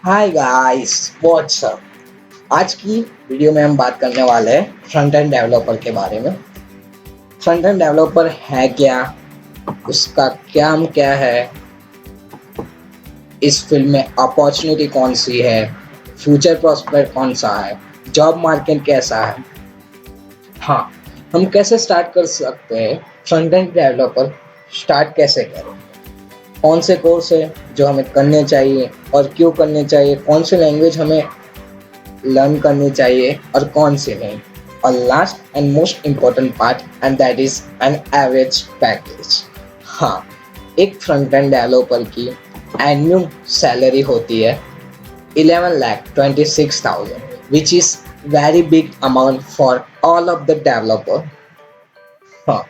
Hi guys what's up. आज की video में हम बात करने वाले हैं फ्रंट एंड डेवलपर के बारे में। फ्रंट एंड डेवलपर है क्या, उसका काम क्या है, इस फील्ड में अपॉर्चुनिटी कौन सी है, फ्यूचर प्रॉस्पेक्ट कौन सा है, जॉब मार्केट कैसा है। हाँ, हम कैसे स्टार्ट कर सकते हैं, फ्रंट एंड डेवलपर स्टार्ट कैसे करें, कौन से कोर्स है जो हमें करने चाहिए और क्यों करने चाहिए, कौन सी लैंग्वेज हमें लर्न करनी चाहिए और कौन सी नहीं। और last and most important part and that is an average package. हाँ, एक फ्रंट एंड डेवलपर की एनुअल सैलरी होती है 11,26,000 which is very big amount for all of the developer. हाँ,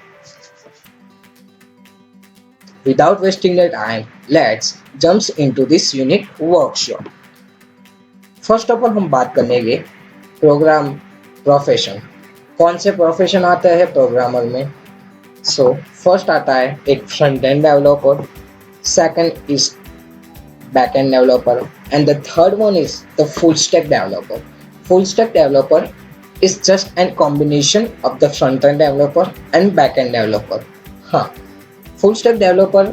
without wasting the time, let's jump into this unique workshop. First of all हम बात करेंगे programme profession. कौन से प्रोफेशन आते हैं प्रोग्रामर में। सो फर्स्ट आता है एक front end developer, second is back end developer and the third one is the full stack developer. Full stack developer is just an combination of the front end developer and back end developer. हाँ, full stack developer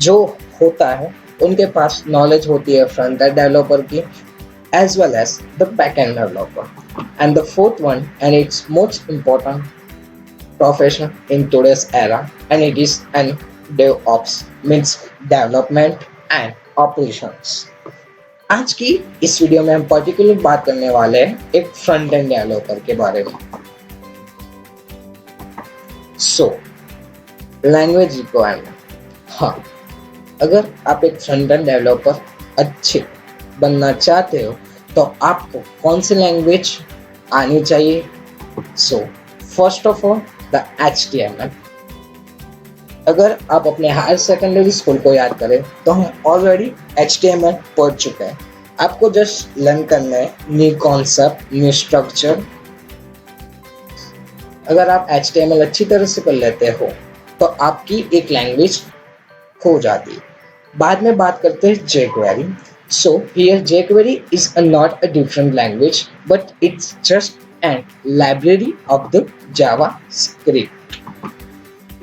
जो होता है उनके पास knowledge होती है front end developer की as well as the backend developer. And the fourth one, and it's most important profession in today's era, and it is an DevOps, means development and operations. आज की इस video में हम particular बात करने वाले हैं एक फ्रंट एंड डेवलपर के बारे में। So language requirement. हाँ, अगर आप एक फ्रंट एंड डेवलपर अच्छे बनना चाहते हो तो आपको कौन सी लैंग्वेज आनी चाहिए। So first of all the HTML। अगर आप अपने हायर सेकेंडरी स्कूल को याद करें तो हम ऑलरेडी HTML पढ़ चुके हैं। आपको जस्ट लर्न करना है न्यू कॉन्सेप्ट, न्यू स्ट्रक्चर। अगर आप HTML अच्छी तरह से कर लेते हो तो आपकी एक लैंग्वेज हो जाती है। बाद में बात करते हैं jQuery। So here jQuery is not a different language, but it's just a library of the JavaScript.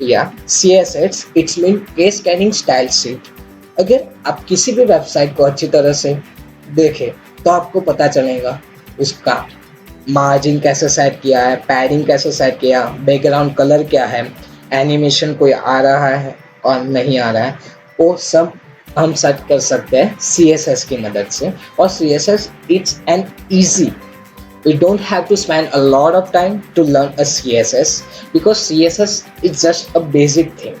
Yeah, CSS, it's mean case scanning style sheet. अगर आप किसी भी वेबसाइट को अच्छी तरह से देखें तो आपको पता चलेगा उसका मार्जिन कैसे सेट किया है, पैडिंग कैसे सेट किया, बैकग्राउंड कलर क्या है, एनिमेशन कोई आ रहा है और नहीं आ रहा है, वो सब हम सेट कर सकते हैं CSS की मदद से। और CSS it's an easy, we don't have to spend a lot of time to learn a CSS because CSS is just a basic thing.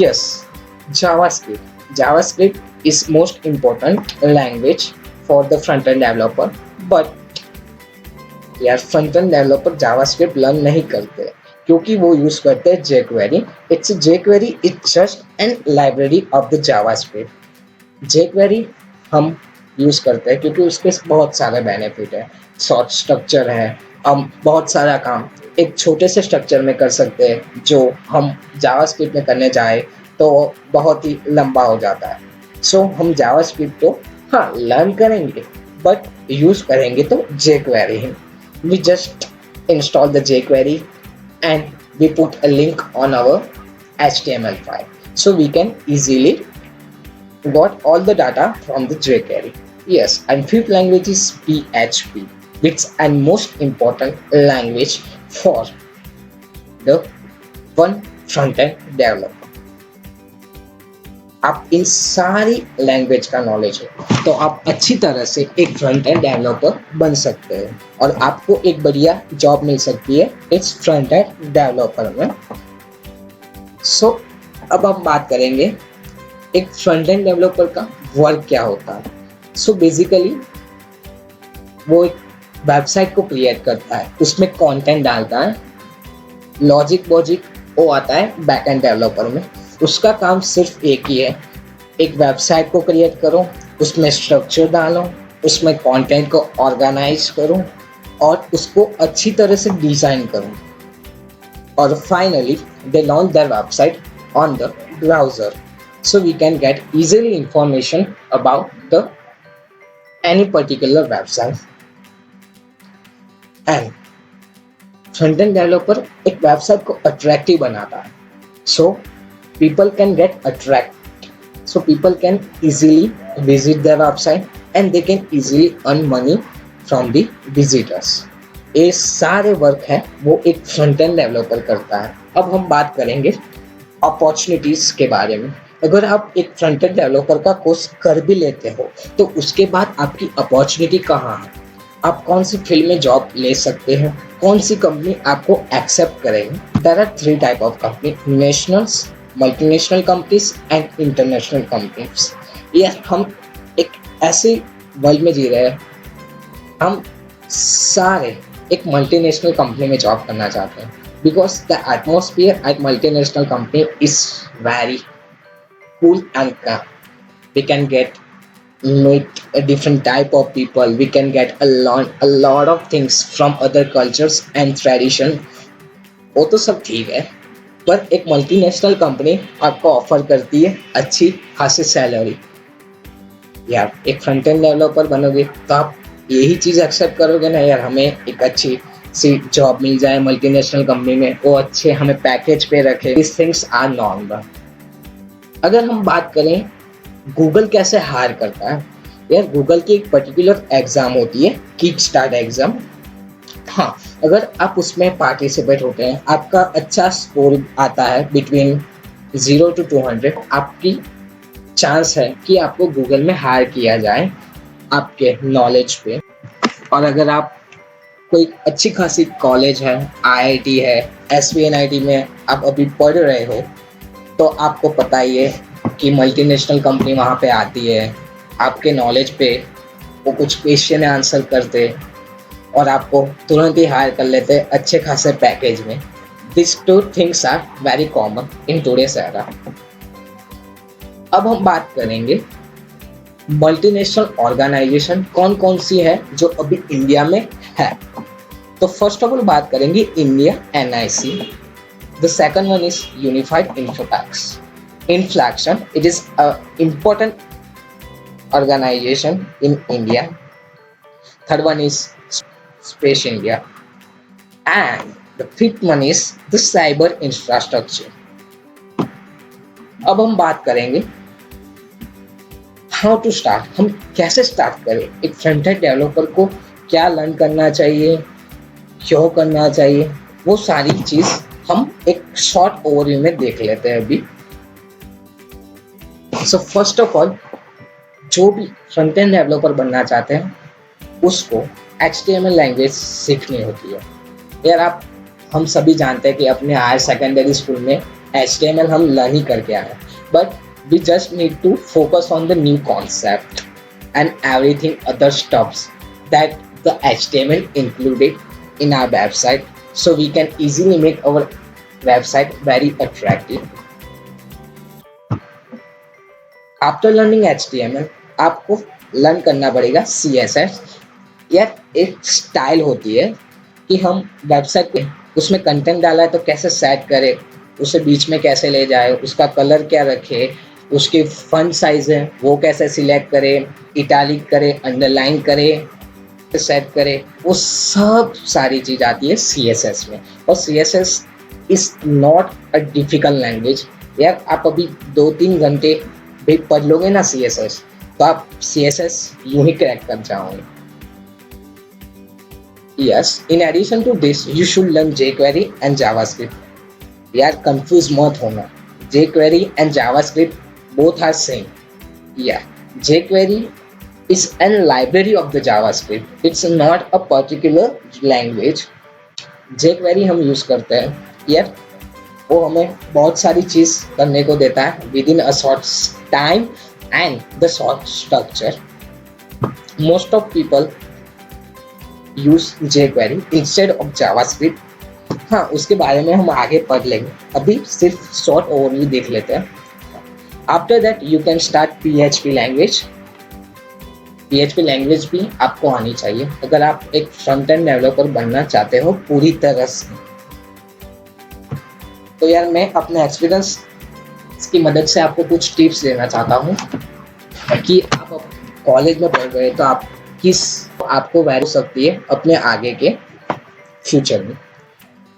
Yes, JavaScript is most important language for the front end developer, but यार front end developer JavaScript learn नहीं करते क्योंकि वो use करते हैं jQuery। It's jQuery it's just an library of the JavaScript। jQuery हम use करते हैं क्योंकि उसके बहुत सारे बेनिफिट है, शॉर्ट स्ट्रक्चर है, हम बहुत सारा काम एक छोटे से स्ट्रक्चर में कर सकते हैं जो हम JavaScript में करने जाए तो बहुत ही लंबा हो जाता है। सो हम JavaScript को हाँ लर्न करेंगे बट यूज करेंगे तो jQuery ही। We just install the jQuery and we put a link on our HTML file so we can easily got all the data from the jQuery. Yes, and fifth language is PHP, which and most important language for the one front-end developer. आप इन सारी language का knowledge हो तो आप अच्छी तरह से एक फ्रंट एंड डेवलपर बन सकते हैं और आपको एक बढ़िया जॉब मिल सकती है इस फ्रंट एंड डेवलपर में। सो अब हम बात करेंगे एक फ्रंट एंड डेवलपर का वर्क क्या होता है। सो बेसिकली वो एक वेबसाइट को क्रिएट करता है, उसमें कंटेंट डालता है, लॉजिक वॉजिक वो आता है बैक एंड डेवलपर में। उसका काम सिर्फ एक ही है, एक वेबसाइट को क्रिएट करो, उसमें स्ट्रक्चर डालो, उसमें कंटेंट को ऑर्गेनाइज करो और उसको अच्छी तरह से डिज़ाइन करो और finally they launch their website on the browser so we can get easily information about the any particular website, and front end developer एक वेबसाइट को अट्रैक्टिव बनाता है, so people can get attract, so people can easily visit the website and they can easily earn money from the visitors. ये सारे work है वो एक front end developer करता है। अब हम बात करेंगे अपॉर्चुनिटीज के बारे में। अगर आप एक फ्रंट एंड डेवलपर का कोर्स कर भी लेते हो तो उसके बाद आपकी अपॉर्चुनिटी कहाँ है, आप कौन सी फील्ड में जॉब ले सकते हैं, कौन सी कंपनी आपको एक्सेप्ट करेगी। There are 3 type of company, nationals, multinational companies and international companies. ये हम एक ऐसे वर्ल्ड में जी रहे हैं, हम सारे एक मल्टीनेशनल कंपनी में जॉब करना चाहते हैं, because the atmosphere at multinational company is very cool and calm. We can get meet a different type of people. We can get a lot of things from other cultures and tradition. वो तो सब ठीक है, पर एक multinational company आपको offer करती है अच्छी खासी सैलरी। यार एक फ्रंट एंड डेवलपर बनोगे तो आप यही चीज़ एक्सेप्ट करोगे ना, यार हमें एक अच्छी सी जॉब मिल जाए मल्टीनेशनल कंपनी में, वो अच्छे हमें पैकेज पे रखे। This things are normal. अगर हम बात करें गूगल कैसे हायर करता है, यार गूगल की एक पर्टिकुलर एग्ज़ाम होती है, किक स्टार्ट एग्ज़ाम। हाँ, अगर आप उसमें पार्टिसिपेट होते हैं, आपका अच्छा स्कोर आता है बिटवीन 0 to 200, आपकी चांस है कि आपको गूगल में हायर किया जाए आपके नॉलेज पे। और अगर आप कोई अच्छी खासी कॉलेज है, IIT है, SVNIT में आप अभी पढ़ रहे हो, तो आपको पता ही है कि मल्टीनेशनल कंपनी वहाँ पे आती है, आपके नॉलेज पे वो कुछ क्वेश्चन आंसर करते और आपको तुरंत ही हायर कर लेते अच्छे खासे पैकेज में। This 2 things are very common in today's era. अब हम बात करेंगे मल्टीनेशनल ऑर्गेनाइजेशन कौन कौन सी है जो अभी इंडिया में है। तो फर्स्ट ऑफ ऑल बात करेंगे India NIC। The second one is Unified Infotax. Inflaction, it is an important organization in India. Third one is Space India. And the fifth one is the cyber infrastructure. अब हम बात करेंगे how to start, हम कैसे start करें। एक front end developer को क्या लर्न करना चाहिए, क्यों करना चाहिए, वो सारी चीज़ हम एक शॉर्ट ओवरव्यू में देख लेते हैं अभी। सो फर्स्ट ऑफ ऑल, जो भी फ्रंट एंड डेवलपर बनना चाहते हैं उसको HTML लैंग्वेज सीखनी होती है। यार हम सभी जानते हैं कि अपने हायर सेकेंडरी स्कूल में HTML हम लर्न ही करके आए, but we just need to focus on the new concept and everything other stuffs that the HTML included in our website, so we can easily make our website very attractive. After learning HTML, आपको learn करना पड़ेगा CSS। यार एक style होती है कि हम website पे उसमें कंटेंट डाला है तो कैसे सेट करें, उसे बीच में कैसे ले जाए, उसका कलर क्या रखे, उसके फॉन्ट साइज है वो कैसे सिलेक्ट करें, इटैलिक करें, अंडरलाइन करें, सेट करें, वो सब सारी चीज़ आती है CSS में। और CSS is not a difficult language. यार आप अभी 2-3 घंटे भी पढ़ लोगे ना CSS, तो आप CSS यूं ही क्रैक कर जाओगे। Yes, in addition to this you should learn jQuery and JavaScript. यार कंफ्यूज मत होना, jQuery and JavaScript both are same. या jQuery is a library of the JavaScript. It's not a particular language. jQuery हम use करते हैं, यार वो हमें बहुत सारी चीज़ करने को देता है with in a short time and the short structure. Most of people use jQuery instead of JavaScript। हाँ, उसके बारे में हम आगे पढ़ लेंगे, अभी सिर्फ शॉर्ट ओवरव्यू देख लेते हैं। After that you can start PHP language. PHP language भी आपको आनी चाहिए अगर आप एक फ्रंट एंड डेवलपर बनना चाहते हो पूरी तरह से। तो यार मैं अपने एक्सपीरियंस की मदद से आपको कुछ टिप्स देना चाहता हूँ कि आप कॉलेज में पढ़ रहे हैं तो आप किस आपको वैल्यू सकती है अपने आगे के फ्यूचर में.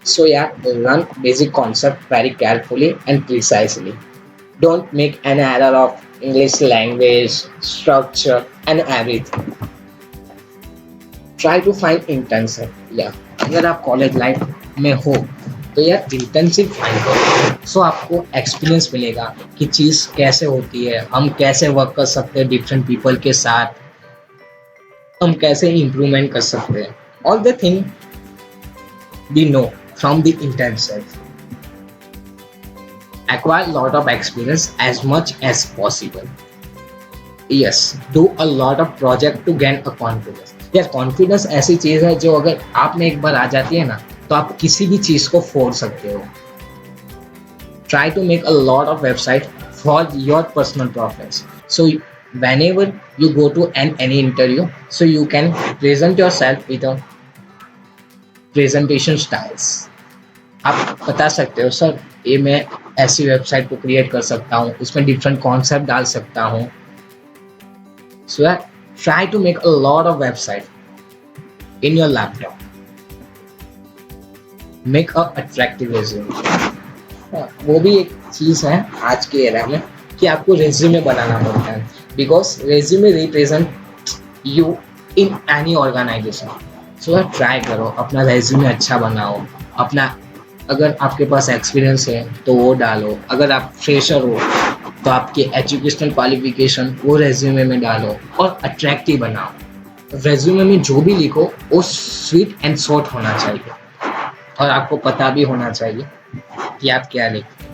So yeah, learn basic concept very carefully and precisely. Don't make an error of English language, structure and everything. Try to find internship. Yeah, अगर आप कॉलेज लाइफ में हो तो यार इंटर्नशिप फाइंड करो. सो आपको एक्सपीरियंस मिलेगा कि चीज़ कैसे होती है, हम कैसे वर्क कर सकते हैं डिफरेंट पीपल के साथ, हम कैसे इम्प्रूवमेंट कर सकते हैं. All the thing we know from the internship. Acquire lot of experience as much as possible. Yes, do a lot of project to gain a confidence. यार कॉन्फिडेंस ऐसी चीज है जो अगर आप में एक बार आ जाती है ना तो आप किसी भी चीज को फोड़ सकते हो. Try to make a lot of website for your personal profits. So whenever you go to any interview, so you can present yourself with a presentation styles. आप बता सकते हो सर ये मैं ऐसी वेबसाइट को क्रिएट कर सकता हूँ, इसमें डिफरेंट कॉन्सेप्ट डाल सकता हूँ. So try to make a lot of website in your laptop. Make a attractive resume. वो भी एक चीज़ है आज के एरा में कि आपको रेज्यूमे बनाना पड़ता है, because resume represent you in any organisation. So try करो अपना रेज्यूमे अच्छा बनाओ. अपना अगर आपके पास एक्सपीरियंस है तो वो डालो. अगर आप फ्रेशर हो तो आपके एजुकेशनल क्वालिफिकेशन वो रेज्यूमे में डालो और अट्रैक्टिव बनाओ. रेज्यूमे में जो भी लिखो वो स्वीट एंड शॉर्ट होना चाहिए और आपको पता भी होना चाहिए कि आप क्या लिखते हैं.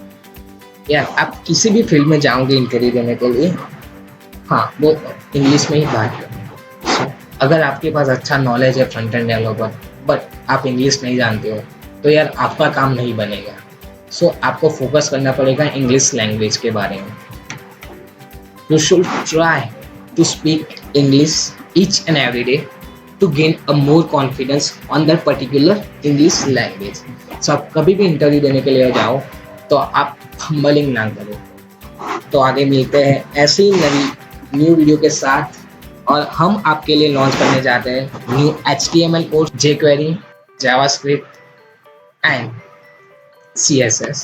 यार आप किसी भी फील्ड में जाओगे इंटरव्यू देने के लिए, हाँ वो इंग्लिश में ही बात करो. अगर आपके पास अच्छा नॉलेज है फ्रंट एंड डेवलपर बट आप इंग्लिश नहीं जानते हो तो यार आपका काम नहीं बनेगा. सो आपको फोकस करना पड़ेगा इंग्लिश लैंग्वेज के बारे में. You should try to speak English each and every day to gain a more confidence on that particular English language. So आप कभी भी इंटरव्यू देने के लिए जाओ तो आप हम्बलिंग ना करो. तो आगे मिलते हैं ऐसी न्यू वीडियो के साथ और हम आपके लिए लॉन्च करने जाते हैं new HTML course, jQuery, JavaScript and CSS.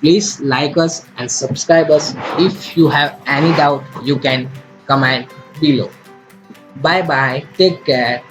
Please like us and subscribe us. If you have any doubt, you can comment below. Bye bye. Take care.